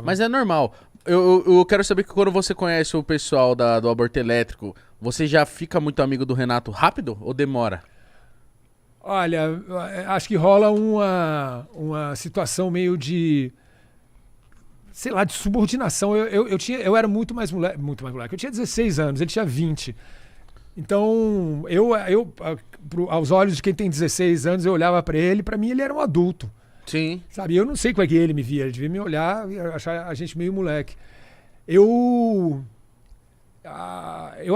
Mas é normal. Eu quero saber que quando você conhece o pessoal do Aborto Elétrico, você já fica muito amigo do Renato rápido ou demora? Olha, acho que rola uma situação meio de, sei lá, de subordinação. Eu era muito mais moleque. Eu tinha 16 anos, ele tinha 20. Então, aos olhos de quem tem 16 anos, eu olhava pra ele, pra mim ele era um adulto. Sim. Sabe, eu não sei como é que ele me via, ele devia me olhar e achar a gente meio moleque. Eu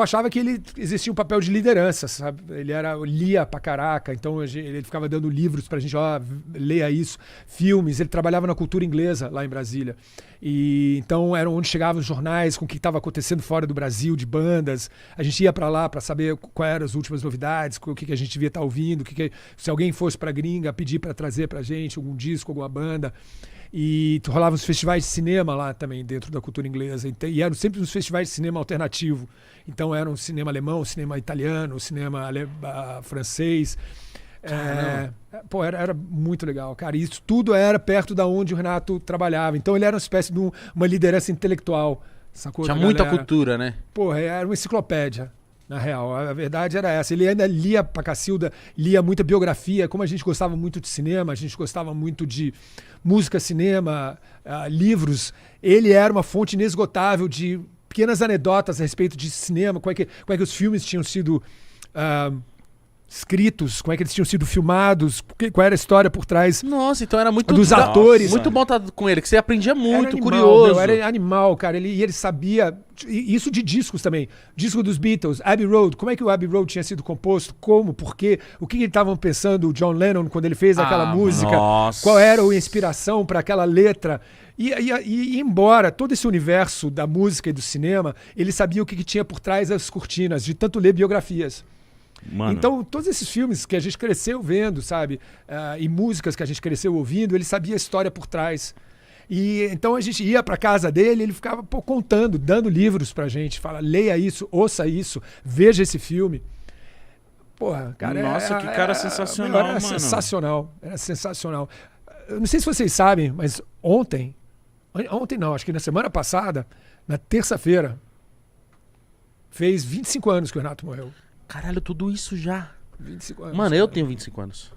achava que ele existia um papel de liderança, sabe? Ele lia pra caraca, então ele ficava dando livros pra gente, leia isso, filmes, ele trabalhava na cultura inglesa lá em Brasília. E então eram onde chegavam os jornais com o que estava acontecendo fora do Brasil, de bandas. A gente ia pra lá pra saber quais eram as últimas novidades, o que a gente devia estar ouvindo, se alguém fosse pra gringa, pedir pra trazer pra gente algum disco, alguma banda. E rolava os festivais de cinema lá também, dentro da cultura inglesa. E eram sempre os festivais de cinema alternativo. Então era um cinema alemão, cinema italiano, cinema francês. Era muito legal, cara. E isso tudo era perto da onde o Renato trabalhava. Então ele era uma espécie de uma liderança intelectual, sacou? Tinha muita cultura, né? Era uma enciclopédia. Na real, a verdade era essa. Ele ainda lia pra Cacilda, lia muita biografia. Como a gente gostava muito de cinema, a gente gostava muito de música, cinema, livros. Ele era uma fonte inesgotável de pequenas anedotas a respeito de cinema, como é que os filmes tinham sido escritos, como é que eles tinham sido filmados, qual era a história por trás. Nossa, então era muito dos atores. Muito bom estar com ele, que você aprendia muito, era animal, curioso. Era animal, cara. Ele sabia. Isso de discos também. Disco dos Beatles, Abbey Road. Como é que o Abbey Road tinha sido composto? Como? Por quê? O que eles estavam pensando, o John Lennon, quando ele fez aquela música? Nossa. Qual era a inspiração para aquela letra? E embora todo esse universo da música e do cinema, ele sabia o que tinha por trás das cortinas, de tanto ler biografias. Mano. Então, todos esses filmes que a gente cresceu vendo, sabe? E músicas que a gente cresceu ouvindo, ele sabia a história por trás. E então a gente ia pra casa dele, ele ficava contando, dando livros pra gente. Fala, leia isso, ouça isso, veja esse filme. Porra, cara. Nossa, que cara sensacional, era mano. Sensacional, era sensacional. Eu não sei se vocês sabem, mas ontem não, acho que na semana passada, na terça-feira, fez 25 anos que o Renato morreu. Caralho, tudo isso já. 25 anos. Mano, eu tenho 25 anos.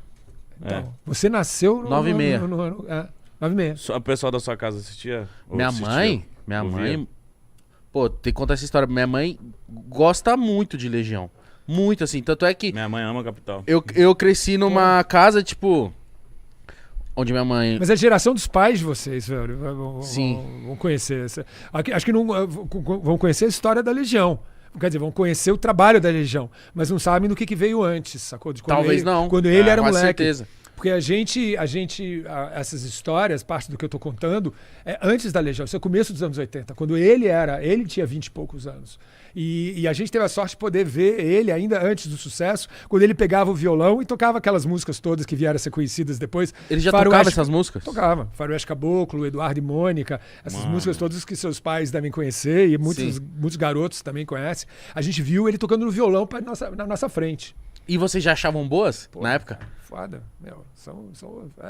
Então, você nasceu no... 9h30. 9h30. O pessoal da sua casa assistia? Ou Minha assistia? mãe... Pô, tem que contar essa história. Minha mãe gosta muito de Legião. Muito, assim. Tanto é que... Minha mãe ama Capital. Eu cresci numa casa, tipo... Onde minha mãe... Mas é a geração dos pais de vocês, velho. Sim. Vão conhecer. Acho que não vão conhecer a história da Legião. Quer dizer, vão conhecer o trabalho da Legião, mas não sabem do que veio antes, sacou? Talvez não. Quando ele era com moleque. certeza. Porque essas histórias, parte do que eu tô contando, é antes da Legião, isso é o começo dos anos 80, quando ele tinha 20 e poucos anos. E a gente teve a sorte de poder ver ele ainda antes do sucesso, quando ele pegava o violão e tocava aquelas músicas todas que vieram a ser conhecidas depois. Ele já tocava essas músicas? Tocava. Faroeste Caboclo, Eduardo e Mônica, essas músicas todas que seus pais devem conhecer e muitos garotos também conhecem. A gente viu ele tocando no violão na nossa frente. E vocês já achavam boas na época? Foda, meu.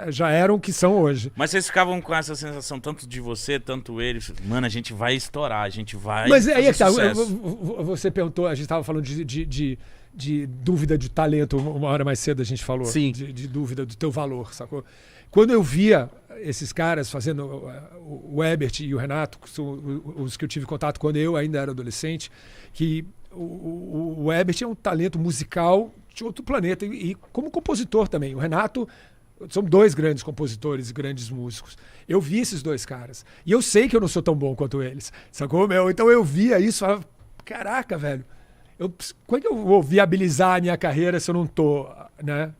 Já eram o que são hoje. Mas vocês ficavam com essa sensação, tanto de você, tanto ele. Mano, a gente vai estourar, a gente vai. Mas aí é que tá. sucesso. Você perguntou, a gente tava falando de dúvida de talento, uma hora mais cedo a gente falou. Sim. De dúvida do teu valor, sacou? Quando eu via esses caras fazendo o Ebert e o Renato, que são os que eu tive contato quando eu ainda era adolescente, que o Ebert é um talento musical de outro planeta e como compositor também. O Renato são dois grandes compositores e grandes músicos. Eu vi esses dois caras e eu sei que eu não sou tão bom quanto eles, sacou, meu? Então eu via isso e falava, caraca, velho, como é que eu vou viabilizar a minha carreira se eu não tô, né?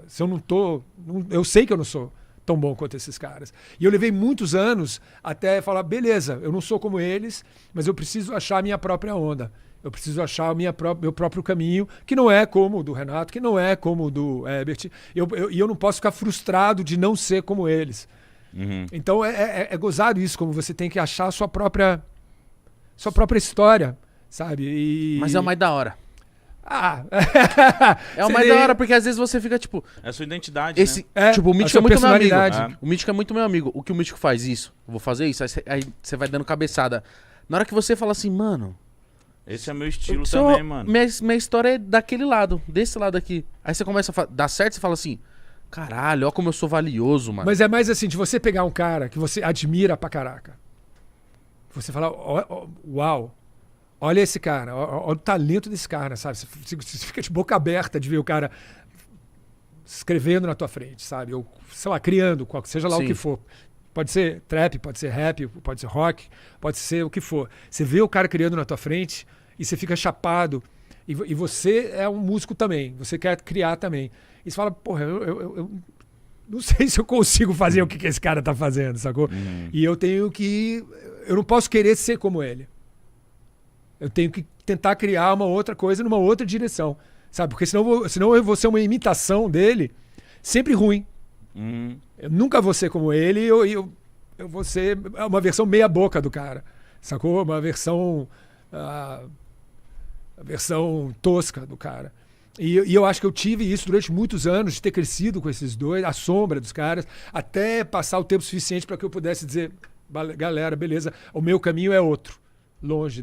Se eu não tô, eu sei que eu não sou tão bom quanto esses caras. E eu levei muitos anos até falar, beleza, eu não sou como eles, mas eu preciso achar a minha própria onda. Eu preciso achar o meu próprio caminho, que não é como o do Renato, que não é como o do Ebert. E eu não posso ficar frustrado de não ser como eles. Uhum. Então é gozado isso, como você tem que achar a sua própria história, sabe? Mas é o mais da hora. É o mais da hora, porque às vezes você fica, tipo... É a sua identidade, né? Tipo, o a Mítico sua é muito meu amigo. personalidade. O Mítico é muito meu amigo. O que o Mítico faz isso? Eu vou fazer isso. Aí você vai dando cabeçada. Na hora que você fala assim, mano... Esse é meu estilo seu- também, mano. Minha história é daquele lado, desse lado aqui. Aí você começa a dar certo, você fala assim... Caralho, ó como eu sou valioso, mano. Mas é mais assim, de você pegar um cara que você admira pra caraca. Você fala, uau, olha esse cara, olha o talento desse cara, sabe? Você fica de boca aberta de ver o cara escrevendo na tua frente, sabe? Ou, sei lá, criando, seja lá Sim. o que for. Pode ser trap, pode ser rap, pode ser rock, pode ser o que for. Você vê o cara criando na tua frente e você fica chapado. E você é um músico também, você quer criar também. E você fala, porra, eu não sei se eu consigo fazer o que esse cara tá fazendo, sacou? E eu tenho que... Eu não posso querer ser como ele. Eu tenho que tentar criar uma outra coisa numa outra direção, sabe? Porque senão eu vou ser uma imitação dele, sempre ruim. Eu nunca vou ser como ele, eu vou ser uma versão meia boca do cara, sacou? Uma versão... a versão tosca do cara. E eu acho que eu tive isso durante muitos anos, de ter crescido com esses dois, a sombra dos caras, até passar o tempo suficiente para que eu pudesse dizer, galera, beleza, o meu caminho é outro, longe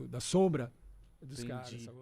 da sombra dos caras. Sabe?